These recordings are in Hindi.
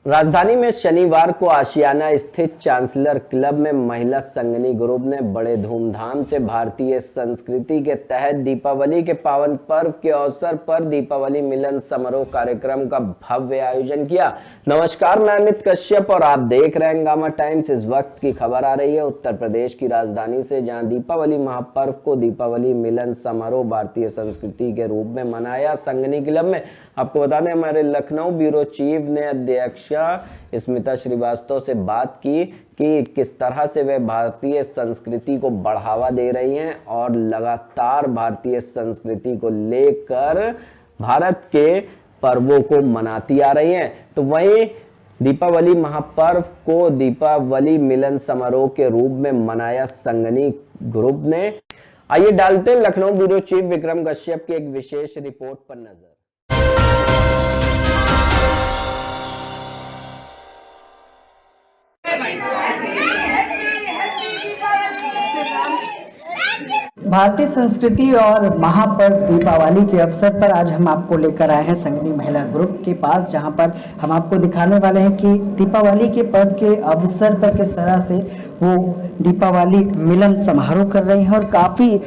राजधानी में शनिवार को आशियाना स्थित चांसलर क्लब में महिला संगनी ग्रुप ने बड़े धूमधाम से भारतीय संस्कृति के तहत दीपावली के पावन पर्व के अवसर पर दीपावली मिलन समारोह कार्यक्रम का भव्य आयोजन किया। नमस्कार, मैं अमित कश्यप और आप देख रहे हैं गामा टाइम्स। इस वक्त की खबर आ रही है उत्तर प्रदेश की राजधानी से, जहां दीपावली महापर्व को दीपावली मिलन समारोह भारतीय संस्कृति के रूप में मनाया। संगनी क्लब में आपको बता दें, हमारे लखनऊ ब्यूरो चीफ ने अध्यक्ष स्मिता श्रीवास्तव से बात की कि किस तरह से वे भारतीय संस्कृति को बढ़ावा दे रही हैं और लगातार भारतीय संस्कृति को लेकर भारत के पर्वों को मनाती आ रही हैं। तो वहीं दीपावली महापर्व को दीपावली मिलन समारोह के रूप में मनाया संगनी ग्रुप ने। आइए डालते हैं लखनऊ ब्यूरो चीफ विक्रम कश्यप की एक विशेष रिपोर्ट पर नजर। भारतीय संस्कृति और महापर्व दीपावली के अवसर पर आज हम आपको लेकर आए हैं संगनी महिला ग्रुप के पास, जहां पर हम आपको दिखाने वाले हैं कि दीपावली के पर्व के अवसर पर किस तरह से वो दीपावली मिलन समारोह कर रही हैं और काफ़ी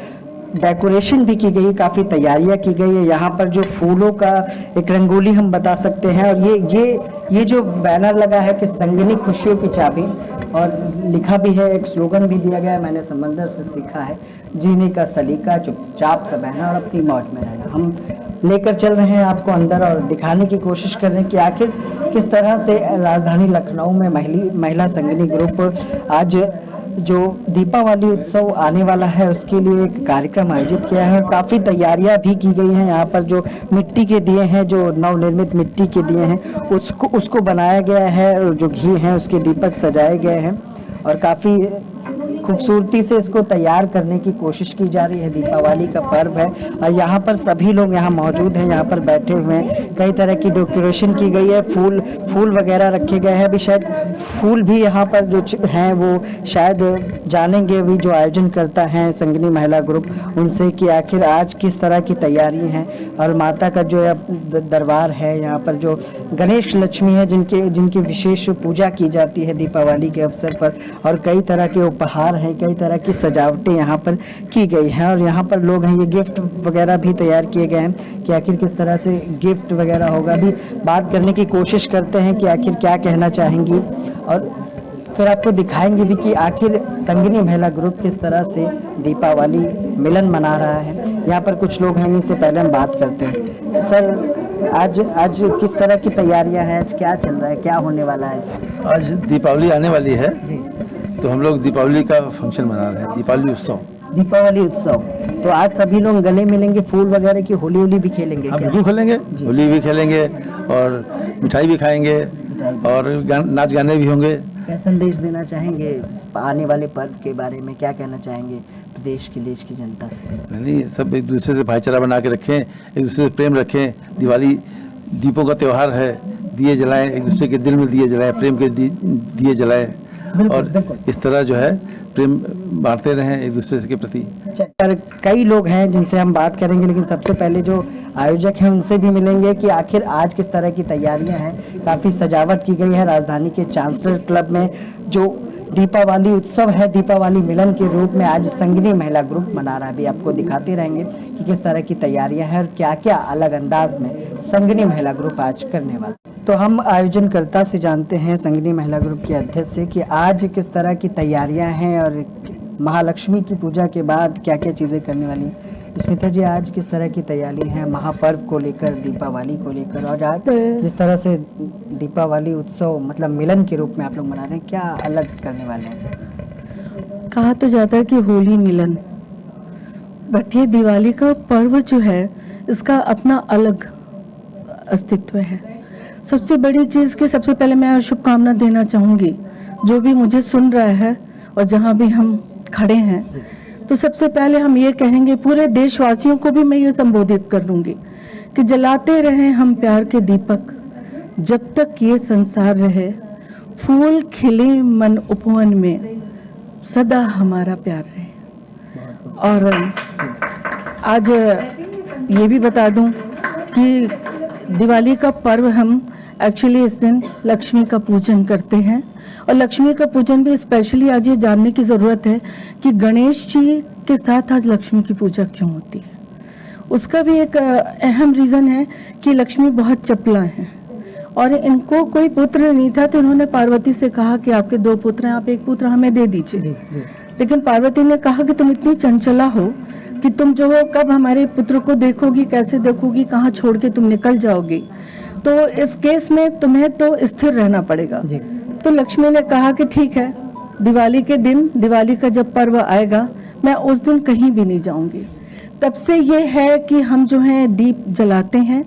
डेकोरेशन भी की गई, काफ़ी तैयारियां की गई है। यहाँ पर जो फूलों का एक रंगोली हम बता सकते हैं, और ये जो बैनर लगा है कि संगनी खुशियों की चाबी, और लिखा भी है, एक स्लोगन भी दिया गया है, मैंने समंदर से सीखा है जीने का सलीका, चुपचाप सा बहना और अपनी मौज में रहना। हम लेकर चल रहे हैं आपको अंदर और दिखाने की कोशिश कर रहे हैं कि आखिर किस तरह से राजधानी लखनऊ में महिला संगनी ग्रुप आज जो दीपावली उत्सव आने वाला है उसके लिए एक कार्यक्रम आयोजित किया है। काफ़ी तैयारियां भी की गई हैं। यहाँ पर जो मिट्टी के दिए हैं, जो नवनिर्मित मिट्टी के दिए हैं, उसको बनाया गया है, और जो घी हैं उसके दीपक सजाए गए हैं और काफ़ी खूबसूरती से इसको तैयार करने की कोशिश की जा रही है। दीपावली का पर्व है और यहाँ पर सभी लोग यहाँ मौजूद हैं, यहाँ पर बैठे हुए हैं। कई तरह की डेकोरेशन की गई है, फूल वगैरह रखे गए हैं। अभी शायद फूल भी यहाँ पर जो हैं वो शायद जानेंगे भी जो आयोजन करता है संगनी महिला ग्रुप उनसे कि आखिर आज किस तरह की तैयारी है। और माता का जो दरबार है, यहाँ पर जो गणेश लक्ष्मी है जिनकी विशेष पूजा की जाती है दीपावली के अवसर पर, और कई तरह के उपहार हैं, कई तरह की सजावटें यहाँ पर की गई हैं। और यहाँ पर लोग हैं, ये गिफ्ट वगैरह भी तैयार किए गए हैं कि आखिर किस तरह से गिफ्ट वगैरह होगा। अभी बात करने की कोशिश करते हैं कि आखिर क्या कहना चाहेंगी, और फिर आपको दिखाएंगे भी कि आखिर संगनी महिला ग्रुप किस तरह से दीपावली मिलन मना रहा है। यहाँ पर कुछ लोग हैं, इनसे पहले हम बात करते हैं। सर, आज किस तरह की तैयारियां हैं, आज क्या चल रहा है, क्या होने वाला है? आज दीपावली आने वाली है जी, तो हम लोग दीपावली का फंक्शन मना रहे हैं, दीपावली उत्सव। तो आज सभी लोग गले मिलेंगे, फूल वगैरह की होली भी खेलेंगे? हम बिल्कुल खेलेंगे, होली भी खेलेंगे और मिठाई भी खाएंगे और नाच गाने भी होंगे। क्या संदेश देना चाहेंगे आने वाले पर्व के बारे में, क्या कहना चाहेंगे प्रदेश की, देश की जनता से? नहीं, सब एक दूसरे से भाईचारा बना के रखें, एक दूसरे से प्रेम रखें। दिवाली दीपों का त्यौहार है, दिए जलाएं, एक दूसरे के दिल में दिए जलाएं, प्रेम के दिए जलाएं, और इस तरह जो है प्रेम बांटते रहें एक दूसरे के प्रति। कई लोग हैं जिनसे हम बात करेंगे, लेकिन सबसे पहले जो आयोजक हैं उनसे भी मिलेंगे कि आखिर आज किस तरह की तैयारियां हैं। काफ़ी सजावट की गई है राजधानी के चांसलर क्लब में। जो दीपावली उत्सव है, दीपावली मिलन के रूप में आज संगनी महिला ग्रुप मना रहा है। अभी आपको दिखाते रहेंगे कि किस तरह की तैयारियां हैं और क्या क्या अलग अंदाज में संगनी महिला ग्रुप आज करने वाला। तो हम आयोजनकर्ता से जानते हैं, संगनी महिला ग्रुप के अध्यक्ष से, कि आज किस तरह की तैयारियां हैं और महालक्ष्मी की पूजा के बाद क्या क्या चीज़ें करने वाली। स्मिता जी, आज किस तरह की तैयारी है महापर्व को लेकर, दीपावली को लेकर, और आज जिस तरह से दीपावली उत्सव मतलब मिलन के रूप में आप लोग मना रहे हैं, क्या अलग करने वाले हैं? कहा तो जाता है कि होली मिलन, बट ये दिवाली का पर्व जो है इसका अपना अलग अस्तित्व है। सबसे बड़ी चीज़ कि सबसे पहले मैं शुभकामना देना चाहूँगी जो भी मुझे सुन रहा है और जहाँ भी हम खड़े हैं, तो सबसे पहले हम ये कहेंगे, पूरे देशवासियों को भी मैं ये संबोधित कर लूँगी कि जलाते रहें हम प्यार के दीपक, जब तक ये संसार रहे, फूल खिले मन उपवन में, सदा हमारा प्यार रहे। और आज ये भी बता दूं कि दिवाली का पर्व हम एक्चुअली इस दिन लक्ष्मी का पूजन करते हैं। और लक्ष्मी का पूजन भी स्पेशली आज ये जानने की ज़रूरत है कि गणेश जी के साथ आज लक्ष्मी की पूजा क्यों होती है। उसका भी एक अहम रीज़न है कि लक्ष्मी बहुत चपला हैं और इनको कोई पुत्र नहीं था, तो इन्होंने पार्वती से कहा कि आपके 2 पुत्र हैं, आप एक पुत्र हमें दे दीजिए। लेकिन पार्वती ने कहा कि तुम इतनी चंचला हो कि तुम जो हो कब हमारे पुत्र को देखोगी, कैसे देखोगी, कहाँ छोड़ के तुम निकल जाओगी, तो इस केस में तुम्हें तो स्थिर रहना पड़ेगा। तो लक्ष्मी ने कहा कि ठीक है, दिवाली के दिन, दिवाली का जब पर्व आएगा, मैं उस दिन कहीं भी नहीं जाऊंगी। तब से ये है कि हम जो है दीप जलाते हैं,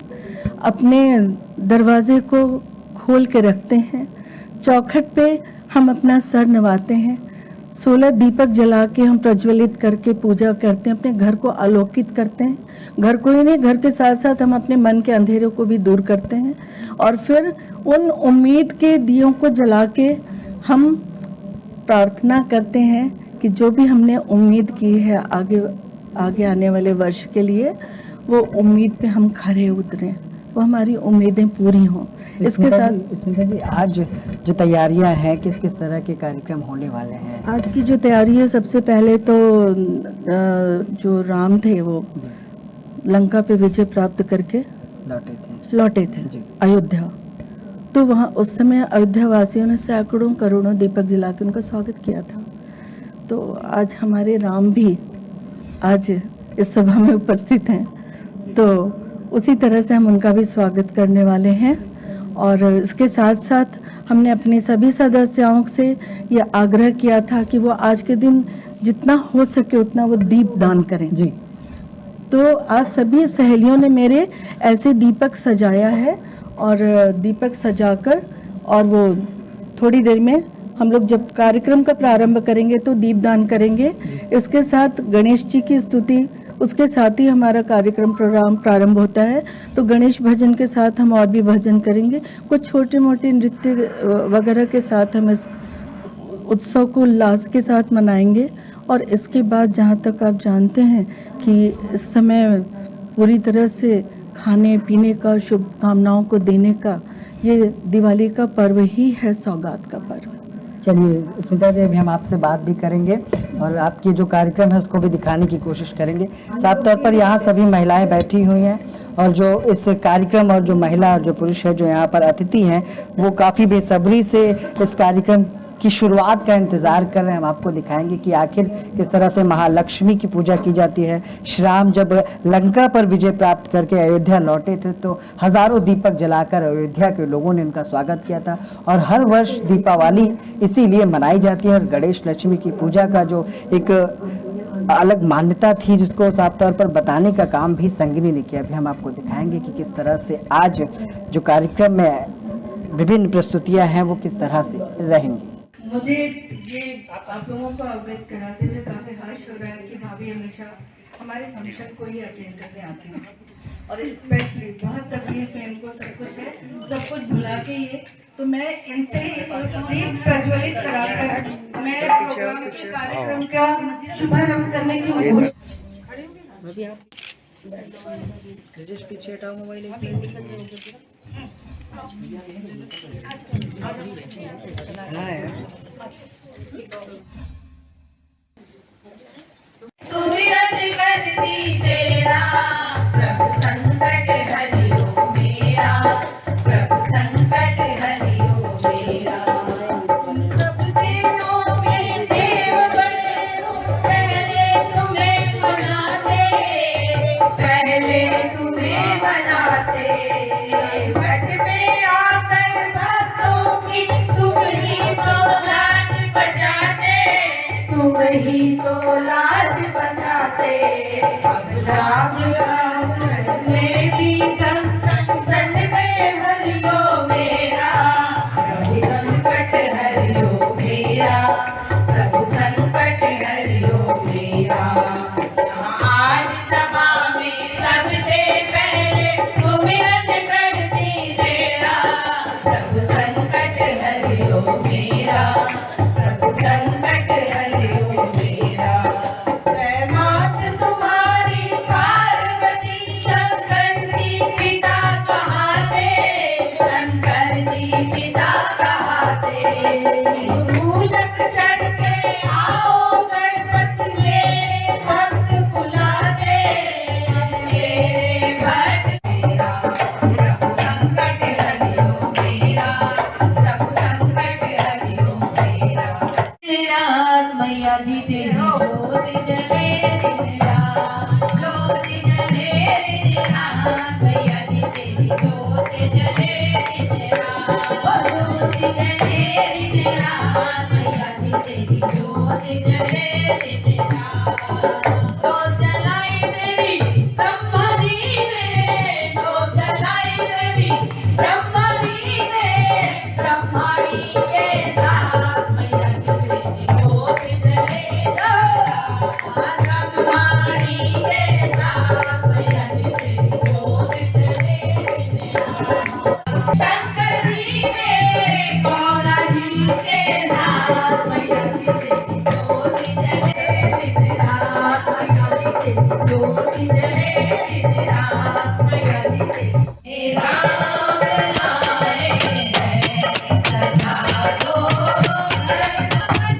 अपने दरवाजे को खोल के रखते हैं, चौखट पे हम अपना सर नवाते हैं, 16 दीपक जला के हम प्रज्वलित करके पूजा करते हैं, अपने घर को आलोकित करते हैं। घर को ही नहीं, घर के साथ साथ हम अपने मन के अंधेरों को भी दूर करते हैं और फिर उन उम्मीद के दियों को जला के हम प्रार्थना करते हैं कि जो भी हमने उम्मीद की है आगे आने वाले वर्ष के लिए, वो उम्मीद पे हम खरे उतरें, वो हमारी उम्मीदें पूरी हों। इसके साथ स्मिता जी, आज जो तैयारियां हैं, किस किस तरह के कार्यक्रम होने वाले हैं? आज की जो तैयारी है, सबसे पहले तो जो राम थे वो लंका पे विजय प्राप्त करके लौटे थे अयोध्या। तो वहाँ उस समय अयोध्या वासियों ने सैकड़ों करोड़ों दीपक जला के उनका स्वागत किया था। तो आज हमारे राम भी आज इस सभा में उपस्थित हैं, तो उसी तरह से हम उनका भी स्वागत करने वाले हैं। और इसके साथ साथ हमने अपने सभी सदस्यों से ये आग्रह किया था कि वो आज के दिन जितना हो सके उतना वो दीप दान करें। जी, तो आज सभी सहेलियों ने मेरे ऐसे दीपक सजाया है और दीपक सजाकर, और वो थोड़ी देर में हम लोग जब कार्यक्रम का प्रारंभ करेंगे तो दीपदान करेंगे। इसके साथ गणेश जी की स्तुति, उसके साथ ही हमारा कार्यक्रम प्रोग्राम प्रारंभ होता है। तो गणेश भजन के साथ हम और भी भजन करेंगे, कुछ छोटे मोटे नृत्य वगैरह के साथ हम इस उत्सव को उल्लास के साथ मनाएंगे। और इसके बाद जहाँ तक आप जानते हैं कि इस समय पूरी तरह से खाने पीने का, शुभकामनाओं को देने का, ये दिवाली का पर्व ही है, सौगात का पर्व। चलिए स्मिता जी, अभी हम आपसे बात भी करेंगे और आपकी जो कार्यक्रम है उसको भी दिखाने की कोशिश करेंगे। साफ तौर पर यहाँ सभी महिलाएं बैठी हुई हैं और जो इस कार्यक्रम और जो महिला और जो पुरुष है जो यहाँ पर अतिथि हैं, वो काफ़ी बेसब्री से इस कार्यक्रम की शुरुआत का इंतज़ार कर रहे हैं। हम आपको दिखाएंगे कि आखिर किस तरह से महालक्ष्मी की पूजा की जाती है। श्री राम जब लंका पर विजय प्राप्त करके अयोध्या लौटे थे तो हज़ारों दीपक जलाकर अयोध्या के लोगों ने उनका स्वागत किया था। और हर वर्ष दीपावली इसीलिए मनाई जाती है। और गणेश लक्ष्मी की पूजा का जो एक अलग मान्यता थी, जिसको साफ तौर पर बताने का काम भी संगिनी ने किया। अभी हम आपको दिखाएंगे कि किस तरह से आज जो कार्यक्रम में विभिन्न प्रस्तुतियाँ हैं वो किस तरह से रहेंगी। मुझे ये आप लोगों को अवगत कराते हुए काफ़ी हर्ष हो रहा है कि भाभी हमेशा हमारे फंक्शन को ही अटेंड करने आती हैं और स्पेशली बहुत तकलीफ है इनको, सब कुछ है, सब कुछ भुला के ये, तो मैं इनसे दीप प्रज्वलित कराकर मैं प्रोग्राम के कार्यक्रम का शुभारंभ करने की कोशिश। पीछे हटाओ मोबाइल। सुमिरन करती तेरा प्रभु संकट हरियो मेरा, प्रभु संकट हरियो मेरा। सब देवों में देव बड़े हो, पहले तुम्हें बनाते, पहले तुम्हें बनाते, भट में आकर भक्तों की तुम ही तो लाज बचाते। कहते मूषक चढ़ के आओ गणपति मेरे भक्त बुलाते मेरे भक्त मेरा प्रभु संकट हरियो मेरा प्रभु संकट हरियो मेरा रात मैया जी तेरी ज्योत जले दिन रात ज्योत जले दिन रात मैया जी तेरी ज्योत जले दिन रात ज्योत जले दिन रात मैया जी तेरी ज्योत जले दिन रात ज्योत जलाई देवी ब्रह्मा जी ने ज्योत जलाई देवी ब्रह्मा जी ने ब्रह्माणी के साथ मैया जी तेरी ज्योत जले ब्रह्माणी के साथ मैया जी तेरी ज्योत जले शंकर जी ने गौरा जी के साथ मैया जी तेरी ज्योत जले दिन रात मैया जी तेरी ज्योत जले दिन रात मैया जी तेरी राम लाए हैं सदा दो राम लाए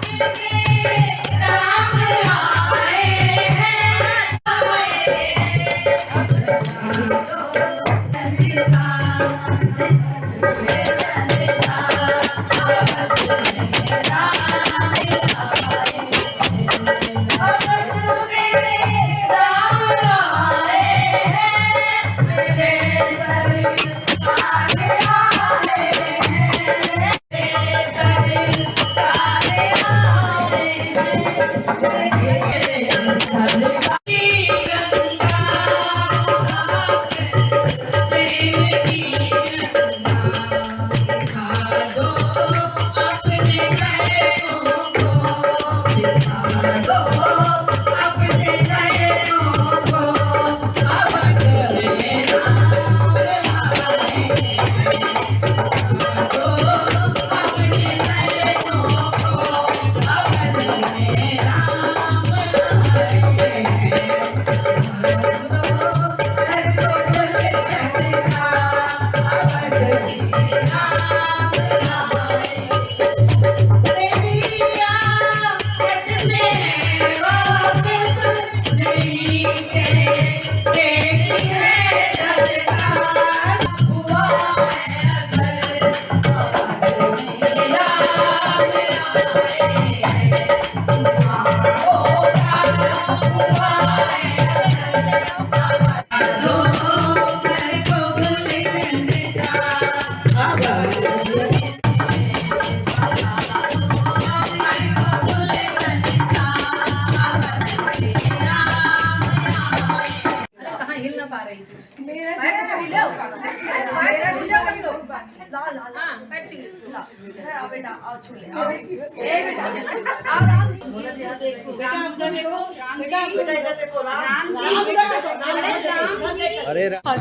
अरे राम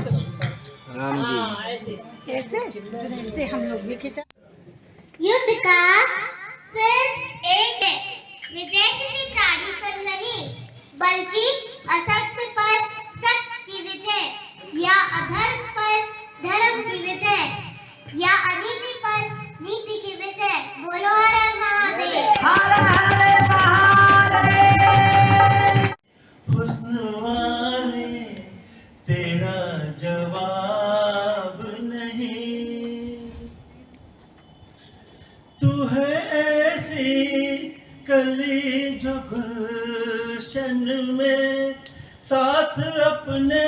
जी ऐसे हम लोग भी खिंचा। युद्ध का सिर्फ एक है, विजय किसी प्राणी पर नहीं बल्कि असत्य पर सत्य की विजय, या अधर्म पर धर्म की विजय, या अनीति पर नीति की विजय। बोलो हर हर महादेव। हर हर महादेव। हुस्न वाले तेरा जवाब नहीं, तू है ऐसी कली जो गुलशन में साथ अपने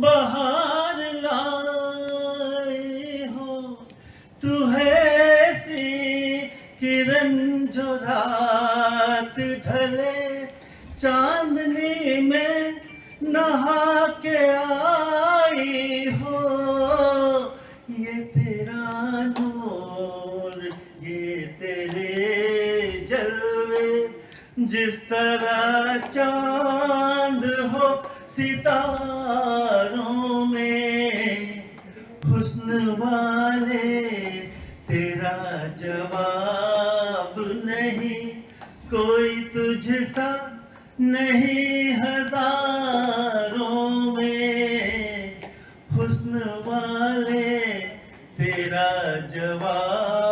बहार लाए हो। तू है ऐसी किरण जो रात ढले चांदनी में नहा के आई हो। ये तेरा नूर, ये तेरे जलवे, जिस तरह चांद हो सितारों में। हुस्न वाले तेरा जवाब नहीं, कोई तुझसा नहीं हजारों में। हुस्न वाले तेरा जवाब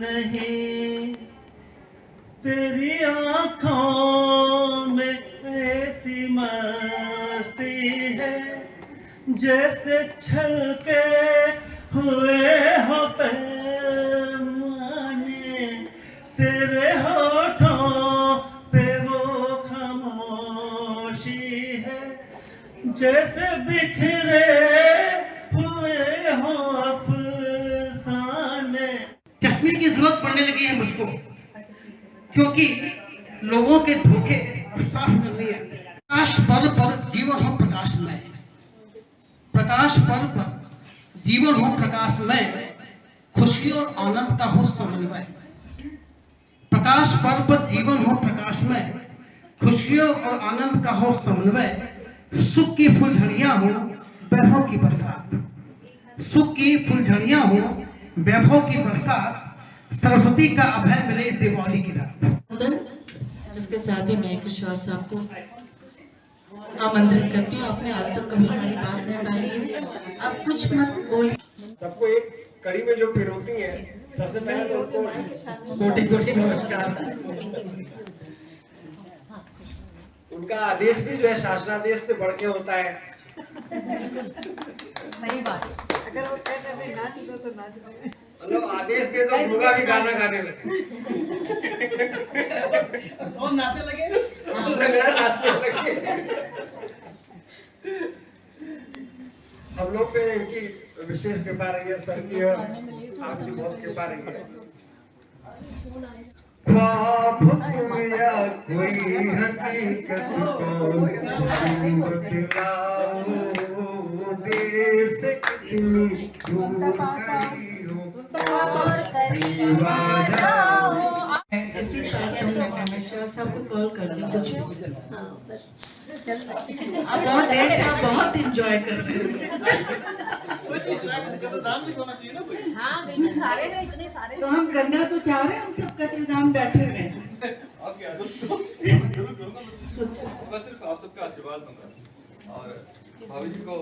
नहीं, तेरी आंखों में ऐसी मस्ती है जैसे छलके हुए हो पैमाने, तेरे होठों पे वो खामोशी है जैसे बिखरे हुए हो अफसाने। चश्मे की जरूरत पड़ने लगी है मुझको, क्योंकि लोगों के धोखे साफ कर लिए। प्रकाश पर्व पर जीवन हो प्रकाशमय, प्रकाश पर्व पर जीवन हो प्रकाशमय, खुशी और आनंद का हो समन्वय। प्रकाश पर्व पर जीवन हो प्रकाशमय, खुशियों और आनंद का हो समन्वय। सुख की फुलझड़ियां हो वैभव की बरसात, सुख की फुलझड़ियां हो वैभव की बरसात, सरस्वती का अभय मिले इस दिवाली की रात। इसके साथ ही मैं विश्वास साहब को आमंत्रित करती हूँ। आपने आज तक कभी हमारी बात नहीं टाली है, आप कुछ मत बोलिए। सबको एक कड़ी में जो पिरोती है, सबसे पहले तो उनको कोटि कोटि नमस्कार। उनका आदेश भी जो है शासनादेश से बढ़ के होता है। सही बात। अगर वो कहते हैं नाच दो तो नाच दो, मतलब आदेश दे तो होगा भी गाना गाने लगे। कौन नाचने लगे? नाचने लगे। हम लोग पे इनकी विशेष कृपा रही है, सर की और आपकी बहुत कृपा रही है। ख्वाब तुम या कोई हकीकत को बतलाओ, देर से कितनी दूर खड़ी हो और करीब आ जाओ। ऐसी प्लेटफॉर्म में मैं हमेशा सबको कॉल करती हूँ कुछ। आप बहुत देर से आप बहुत एंजॉय कर रहे हो। हाँ बिल्कुल, सारे हैं, इतने सारे। तो हम करना तो चाह रहे हैं, हम सब कतरदान बैठे हुए हैं। मैं सिर्फ आप सबका आशीर्वाद दूंगा और भाभी जी को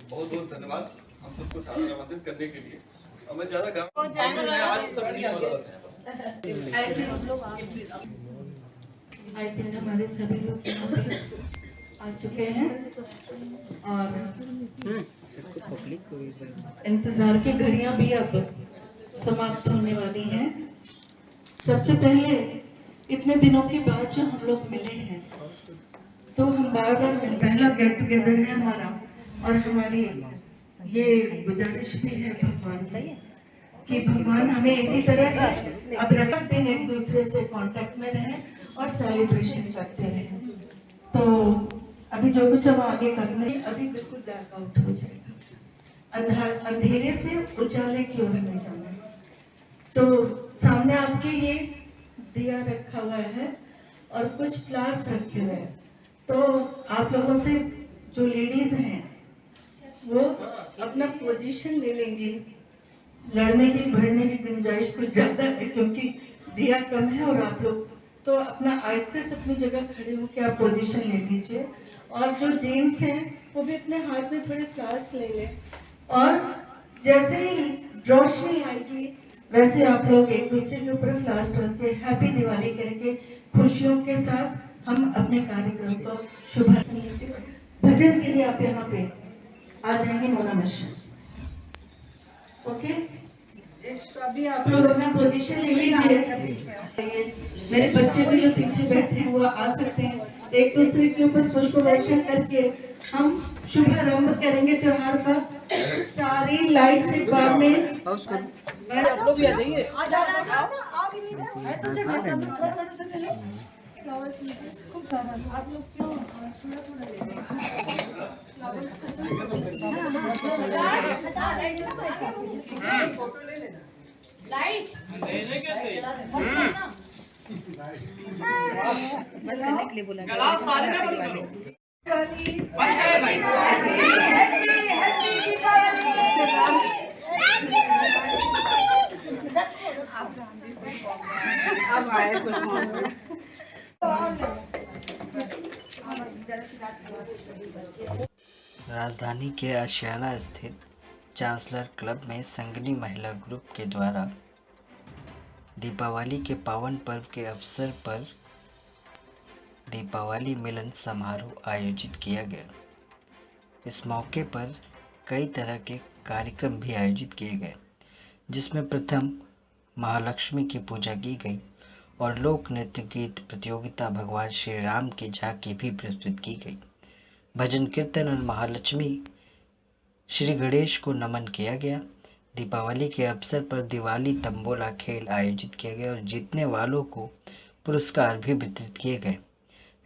बहुत बहुत धन्यवाद हम सबको साथ आमंत्रित करने के लिए। और मैं ज्यादा आज सभी आई थिंक हमारे सभी लोग यहाँ पे आ चुके हैं और इंतजार की घड़ियां भी अब समाप्त होने वाली हैं। सबसे पहले इतने दिनों के बाद जो हम लोग मिले हैं, तो हम बार बार पहला गेट टुगेदर है हमारा, और हमारी ये गुजारिश भी है भगवान से कि भगवान हमें इसी तरह से अब रखते हैं, एक दूसरे से कांटेक्ट में रहें और सेलिब्रेशन करते रहें। तो अभी जो कुछ हम आगे करने, अभी बिल्कुल डार्क आउट हो जाएगा, अंधेरे से उजाले की ओर हमें जाना है। तो सामने आपके ये दिया रखा हुआ है और कुछ फ्लावर्स रखे हुए हैं। तो आप लोगों से जो लेडीज हैं वो अपना पोजीशन ले लेंगे। लड़ने की भरने की गुंजाइश कुछ ज्यादा है क्योंकि दिया कम है, और आप लोग तो अपना आहिस्ते से अपनी जगह खड़े होकर आप पोजीशन ले लीजिए। और जो जेंट्स हैं वो भी अपने हाथ में थोड़े फ्लावर्स ले लें, और जैसे ही रोशनी आएगी वैसे आप लोग एक दूसरे के ऊपर फ्लावर्स रख के हैप्पी दिवाली करके खुशियों के साथ हम अपने कार्यक्रम को शुभ कीजिए। भजन के लिए आप यहाँ पे आ जाएंगे मोना मिश्रा। ओके, तो अभी आप लोग अपना पोजीशन ले लीजिए। मेरे बच्चे भी जो पीछे बैठे हैं वो आ सकते हैं। एक दूसरे के ऊपर पुष्प वर्षण करके हम शुभारंभ करेंगे त्योहार का। सारी लाइट्स एक बार में आप लोग भी आ जाइए। आप लोग क्यों लाइट करने के लिए बोला अब आए राजधानी के आशियाना स्थित चांसलर क्लब में संगनी महिला ग्रुप के द्वारा दीपावली के पावन पर्व के अवसर पर दीपावली मिलन समारोह आयोजित किया गया। इस मौके पर कई तरह के कार्यक्रम भी आयोजित किए गए, जिसमें प्रथम महालक्ष्मी की पूजा की गई और लोक नृत्य गीत प्रतियोगिता भगवान श्री राम की झांकी भी प्रस्तुत की गई। भजन कीर्तन और महालक्ष्मी श्री गणेश को नमन किया गया। दीपावली के अवसर पर दिवाली तंबोला खेल आयोजित किया गया और जीतने वालों को पुरस्कार भी वितरित किए गए।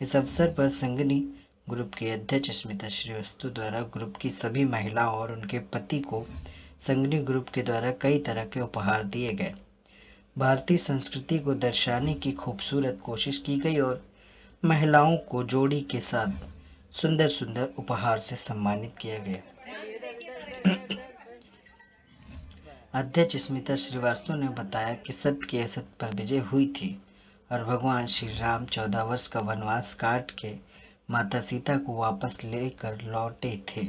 इस अवसर पर संगनी ग्रुप की अध्यक्ष स्मिता श्रीवास्तव द्वारा ग्रुप की सभी महिलाओं और उनके पति को संगनी ग्रुप के द्वारा कई तरह के उपहार दिए गए। भारतीय संस्कृति को दर्शाने की खूबसूरत कोशिश की गई और महिलाओं को जोड़ी के साथ सुंदर सुंदर उपहार से सम्मानित किया गया। अध्यक्ष स्मिता श्रीवास्तव ने बताया कि सत्य की असत पर विजय हुई थी और भगवान श्री राम 14 वर्ष का वनवास काट के माता सीता को वापस लेकर लौटे थे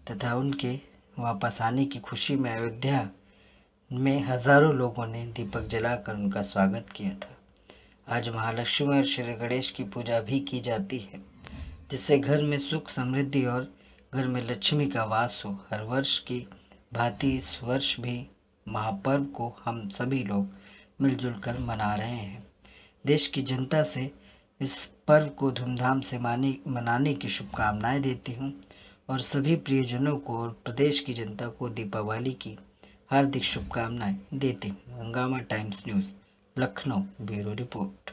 तथा उनके वापस आने की खुशी में अयोध्या में हजारों लोगों ने दीपक जलाकर उनका स्वागत किया था। आज महालक्ष्मी और श्री गणेश की पूजा भी की जाती है, जिससे घर में सुख समृद्धि और घर में लक्ष्मी का वास हो। हर वर्ष की भांति इस वर्ष भी महापर्व को हम सभी लोग मिलजुल कर मना रहे हैं। देश की जनता से इस पर्व को धूमधाम से मनाने की शुभकामनाएं देती हूं और सभी प्रियजनों को और प्रदेश की जनता को दीपावली की हार्दिक शुभकामनाएं देती हूं। हंगामा times news, Lucknow, bureau report.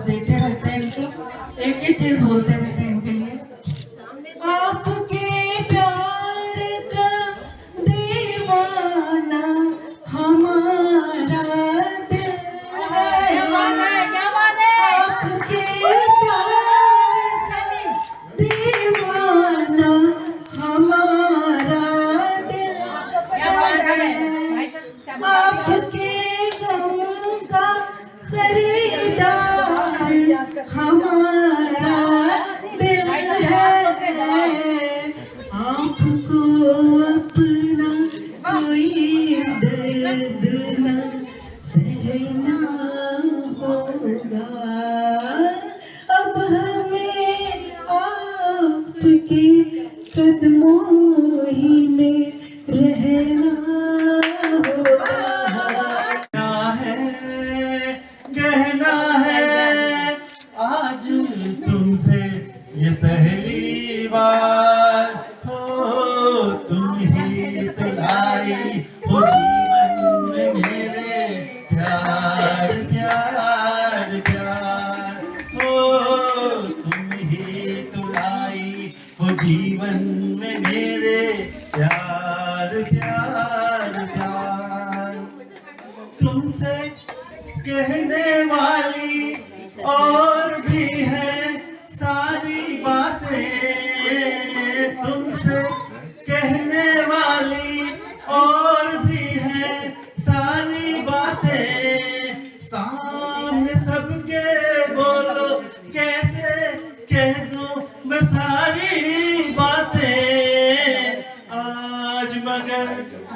देते रहते हैं इनको, एक ही चीज बोलते रहते हैं इनके लिए, आपके प्यार का दीवाना हमारा दिल है। क्या बात है, क्या बात है। आपके प्यार का दीवाना हमारा दिल है। आपके गम का खरीदार हमारा दिल है। आपको अपना कोई दर्द न सहना होगा, अब हमें आपके कदमों ही में रहना होगा। कहना है आज तुमसे ये पहली बार हो, तुम ही तो लाई हो जीवन में मेरे प्यार प्यार प्यार हो, तुम ही तो लाई हो जीवन में मेरे प्यार प्यार प्यार। तुमसे कहने वाली और भी है सारी बातें, तुमसे कहने वाली और भी है सारी बातें, सामने सबके बोलो कैसे कह दूं मैं सारी बातें आज, मगर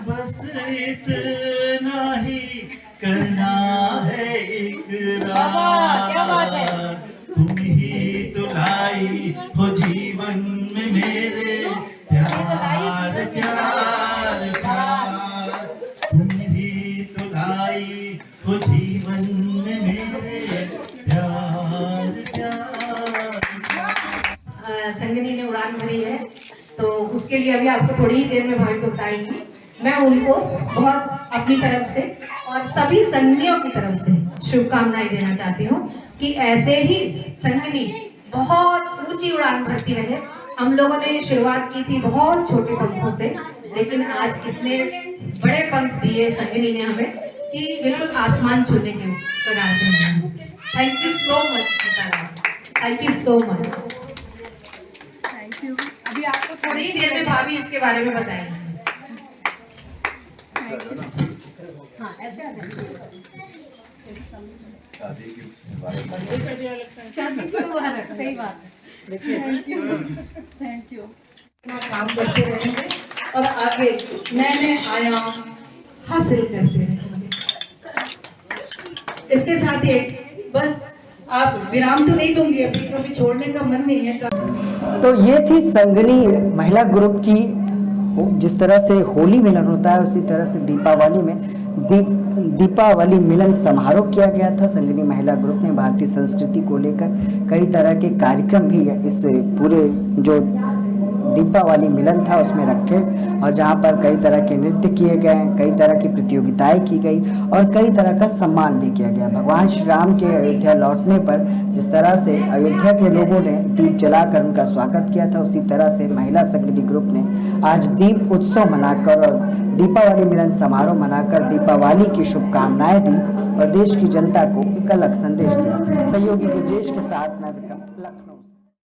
बस इतना ही करना है इकरार। तुम ही तो लाई हो जीवन में मेरे प्यार प्यार प्यार, तुम ही तो लाई हो जीवन में मेरे प्यार प्यार। संगनी ने उड़ान भरी है तो उसके लिए लिए अभी आपको थोड़ी ही देर में भाभी को बताएंगी। मैं उनको बहुत अपनी तरफ से और सभी संगनियों की तरफ से शुभकामनाएं देना चाहती हूँ कि ऐसे ही संगनी बहुत ऊंची उड़ान भरती रहे। हम लोगों ने शुरुआत की थी बहुत छोटे पंखों से, लेकिन आज कितने बड़े पंख दिए संगनी ने हमें कि बिल्कुल आसमान छूने के प्रकार के। Thank you so much, thank you so much. Thank you. अभी आपको थोड़ी ही देर में भाभी इसके बारे में बताएंगे। हाँ, ऐसे सही बात है। Thank you. काम करते रहेंगे और आगे नए नए आयाम हासिल करते रहेंगे। इसके साथ ही बस आप विराम तो नहीं दूंगी अभी, क्योंकि छोड़ने का मन नहीं है। तो ये थी संगनी महिला ग्रुप की, जिस तरह से होली मिलन होता है उसी तरह से दीपावली में दीपावली मिलन समारोह किया गया था। संगनी महिला ग्रुप ने भारतीय संस्कृति को लेकर कई तरह के कार्यक्रम भी इस पूरे जो दीपावली मिलन था उसमें रखे, और जहां पर कई तरह के नृत्य किए गए, कई तरह की प्रतियोगिताएं की गई और कई तरह का सम्मान भी किया गया। भगवान श्री राम के अयोध्या लौटने पर जिस तरह से अयोध्या के लोगों ने दीप जलाकर उनका स्वागत किया था, उसी तरह से महिला संगनी ग्रुप ने आज दीप उत्सव मनाकर और दीपावली मिलन समारोह मनाकर दीपावली की शुभकामनाएं दी और देश की जनता को एक अलग संदेश दिया। सहयोगी ब्रजेश के साथ मैं विक्रम, लखनऊ।